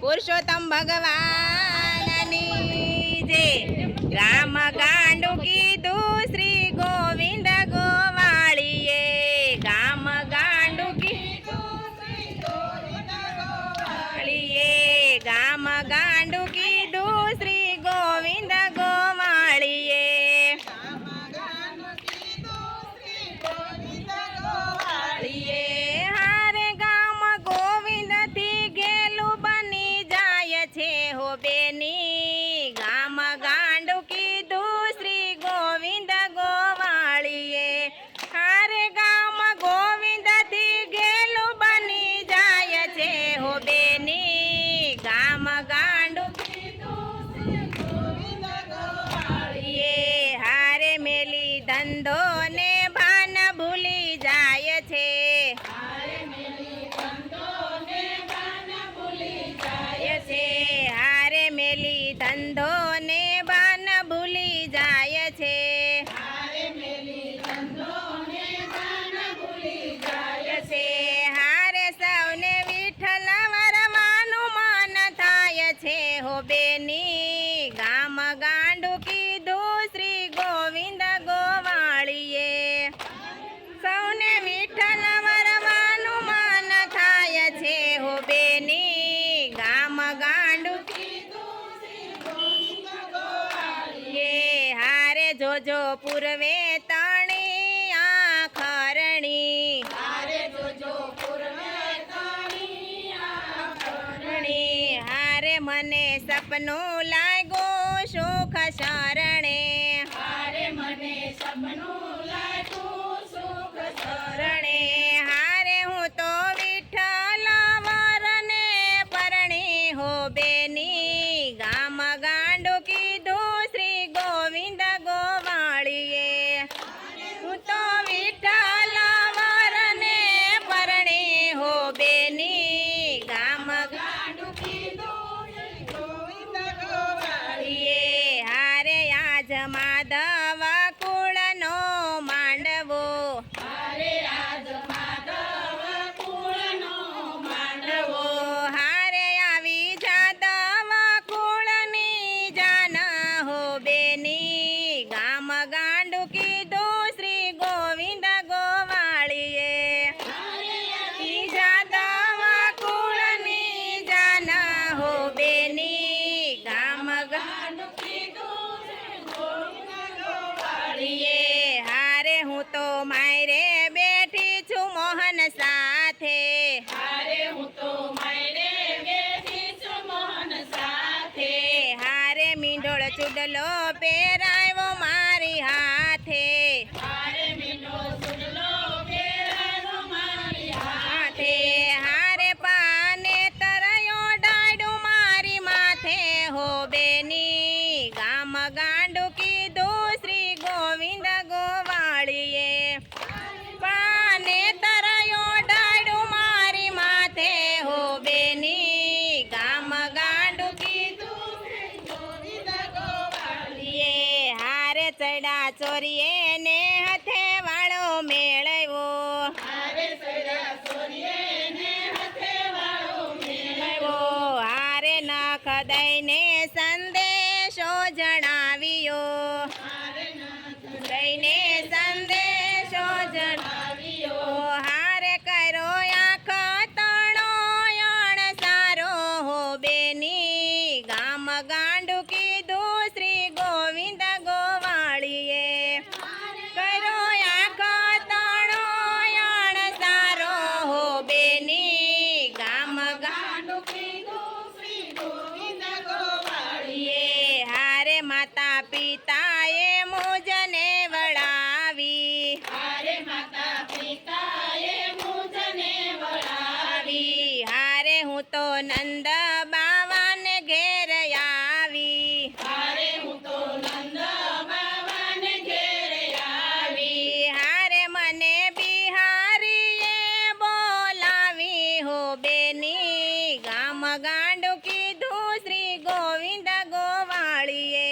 પુરુષોત્તમ ભગવાનની જય। ગામ ગાંડું કીધું શ્રી ગોવિંદ ગોવાળીએ, ગામ ગાંડું કીધું શ્રી ગોવિંદ ગોવાળીએ, ગામ ગાંડું કીધું શ્રી ગોવિંદ ગોવાળીએ, હારે ગામ ગોવિંદ થી ગેલું બની જાય છે હો બેની, ગામ ગાંડું કીધું શ્રી ગોવિંદ ગોવાળીએ, હારે ગામ ગોવિંદ થી ગેલું બની જાય છે હો બેની, ગામ ગાંડું કીધું શ્રી ગોવિંદ ગોવાળીએ, હારે મેલી ધંધો ને ભાન ભૂલી જાય છે, હારે મેલી ધંધો ને ભાન ભૂલી જાય છે, હારે મેલી ધંધો ને ભાન ભૂલી જાય છે, હારે મેલી ધંધો ને ભાન ભૂલી જાય છે, હારે સૌને વિઠ્ઠલ વરવાનું મન થાય છે હો બેની, ગામ ગાંડું કીધું શ્રી ગોવિંદ ગોવાળીએ, સૌને વિઠ્ઠલ વરવાનું મન થાય છે હો બેની, ગામ ગાંડું કીધું શ્રી ગોવિંદ ગોવાળીએ, હારે જોજો પૂર્વે તણી આખરણી, હારે જોજો પૂર્વે તણી આખરણી, હારે મને સપનું લાગ્યું સુખ શરણે, હારે મને સપનું લાગ્યું સુખ શરણે, હારે હું તો વિઠ્ઠલ વરને પરણી હો બેની, ગામ ગાંડું કીધું શ્રી ગોવિંદ ગોવાળીએ, હું તો વિઠ્ઠલ વરને પરણી હો બેની, ગામ ગાંડું કીધું શ્રી ગોવિંદ ગોવાળીએ, હારે આજ માધવ કુળનો માંડવો, હારે આજ માધવ કુળનો માંડવો, હારે આવી જાદવ કુળની જાન હો બેની, ગામ ગાંડું કીધું શ્રી ગોવિંદ ગોવાળીએ, હારે આવી જાદવ કુળની જાન હો બેની, ગામ ગાંડું કીધું શ્રી ગોવિંદ ગોવાળીએ, હારે હું તો માયરે બેઠી છું મોહન સાથે, હારે હું તો માયરે બેઠી છું મોહન સાથે, હારે મીંડોળ ચૂડલો પહેરાવ્યો મારી હાથે, હારે મીંડોળ ચૂડલો પહેરાવ્યો મારી હાથે, હારે પાને તરયો ડાડું મારી માથે હો બેની, ગામ ગાંડું કીધું શ્રી ગોવિંદ ગોવાળીએ, પાને તરયો ડાડું મારી માથે હો બેની, ગામ ગાંડું કીધું શ્રી ગોવિંદ ગોવાળીએ, હારે ચડા ચોરીએ ને હાથે વાળો મેળવ્યો, હારે ચડા ચોરીએ ને હાથે વાળો મેળવ્યો, હારે નખ દઈને સંદેશો જણાવ્યો, હારે નખ દઈને સંદેશો જણાવ્યો, હારે કર્યો આંખ તણો યણ સારો હો બેની, ગામ ગાંડું કીધું શ્રી ગોવિંદ ગોવાળીએ, કર્યો આંખ તણો યણ સારો હો બેની, ગામ ગાંડું કીધું શ્રી ગોવિંદ ગોવાળીએ, હારે માતા પિતાએ મુજને વળાવી, હારે માતા પિતાએ મુજને વળાવી, હારે હું તો નંદ બાવાને ઘેર આવી, હારે હું તો નંદ બાવાને ઘેર આવી, હારે મને બિહારીએ બોલાવી હો બેની, ગામ ગાંડું કીધું શ્રી ગોવિંદ ગોવાળીએ,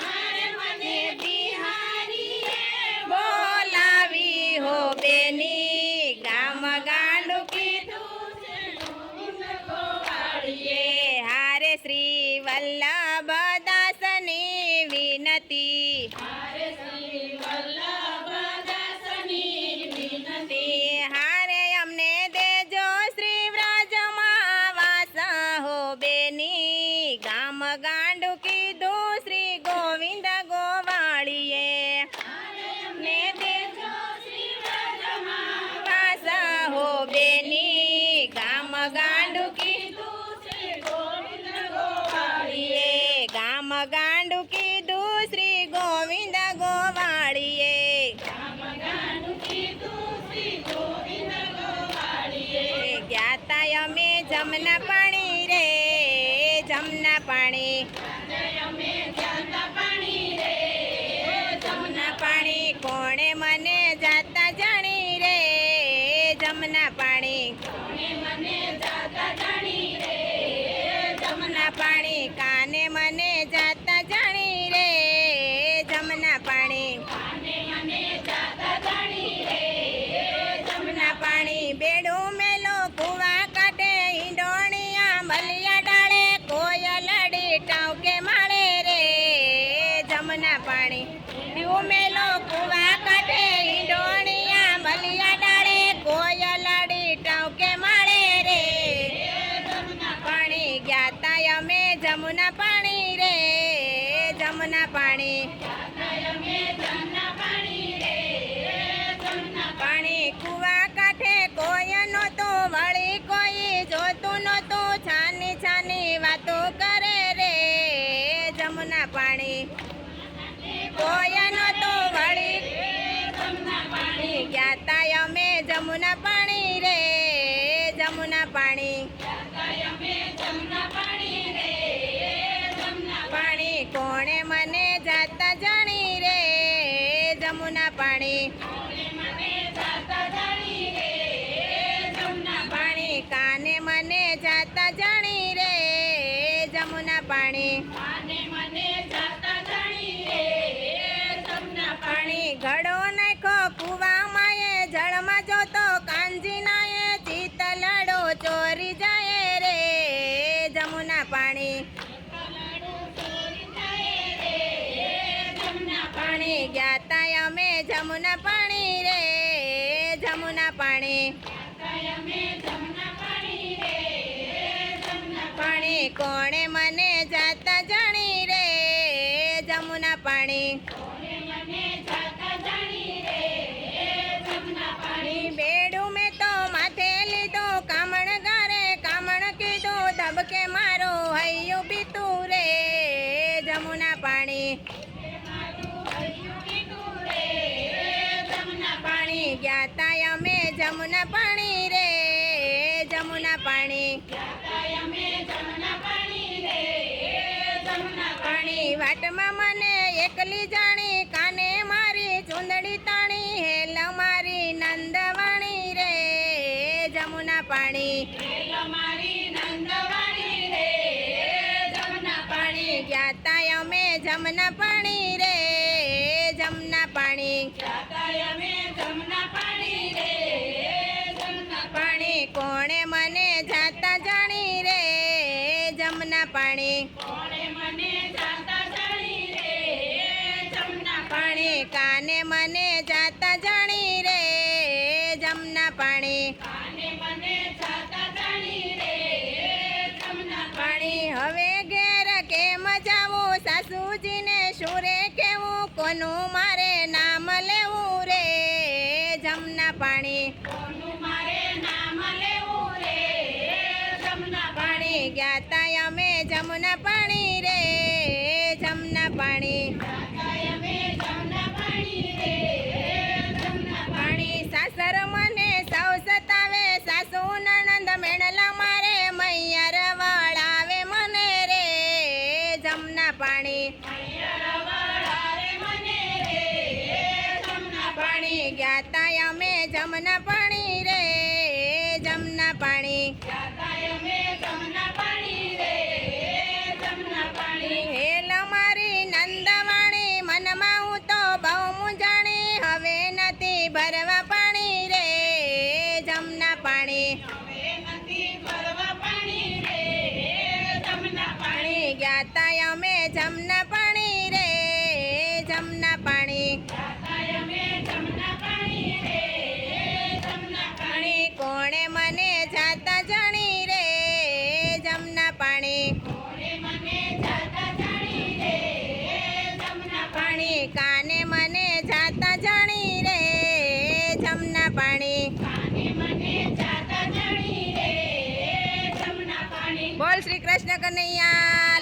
હારે મને બિહારીએ બોલાવી હો બેની, ગામ ગાંડું કીધું શ્રી ગોવિંદ ગોવાળીએ, ગાંડું કીધું શ્રી ગોવિંદ ગોવાળીએ ગામ ગાંડું કીધું શ્રી ગોવિંદ ગોવાળીએ ગયા અમે જમના પાણી રે જમના પાણી જમના પાણી કોણે મને જાતા જાણી રે જમના પાણી જમના પાણી કાને મને જાતા જાણી રે જમના પાણી જમના પાણી બેડું મેલો કુવા કાઢે ઈંડોણિયા મલિયા ડાળે કોયલડી ટાવકે માળે રે જમના પાણી બેડું મેલો કુવા કાઢે ઈંડોણિયા મલિયા ડાળે કોયલડી ટાવકે માળે રે પાણી ગયા અમે જમુના પાણી રે જમના પાણી પાણી કુવા કાંઠે કોઈ નહોતું વળી કોઈ જોતું નહોતું છાની છાની વાતો કરે રે જમુના પાણી કોઈ નહોતું વળી ગયા અમે જમુના પાણી રે જમુના પાણી પાણી કોણે મને જાતા જાણી રે જમુના પાણી પાણી કાને મને જાતા જાણી રે જમુના પાણી પાણી ઘડો નાખો કુવામાં એ જળમાં જોતો કાંજી નાએ ચિતલડો ચોરી જાય રે જમુના પાણી પાણી ગયા અમે જમુના પાણી રે જમુના પાણી પાણી કોણે મને જાતા જાણી રે જમુના પાણી બેડું મેં તો માથે લીધો કામણ ગારે કામણ કીધું ધબકે મારો હૈયું બીતું રે જમુના પાણી પાણી ગયા અમે જમુના પાણી રે જમુના પાણી પાણી વાટમાં મને એકલી જાણી કાને મારી ચૂંદડી તાણી હેલ મારી નંદવાણી રે જમુના પાણી પાણી ગયા અમે જમના પાણી રે જમના પાણી પાણી કોણે મને જાતા જાણી રે જમના પાણી પાણી કાને મને જાતા જાણી રે જમના પાણી પાણી હવે ઘેર કેમ જાવું સાસુજીને શું રે કેવું કોનું મારે નામ લેવું રે જમના પાણી પાણી ગયા અમે જમના પાણી રે જમના પાણી પાણી સાસર મને સૌ સતાવે સાસુ નણંદ મેણલા મારે મૈયર વળાવે મને રે જમના પાણી પાણી ગયા અમે જમના પાણી રે જમના પાણી હેલ મારી નંદવાણી મનમાં હું તો બહુ મૂંઝાણી હવે નથી ભરવા પાણી રે જમના પાણી પાણી ગયા અમે જમના પાણી રે જમના પાણી પાણી કોણે મને જાતા જાણી રે જમના પાણી પાણી કાને મને જાતા જાણી રે જમના પાણી બોલ શ્રી કૃષ્ણ કનૈયા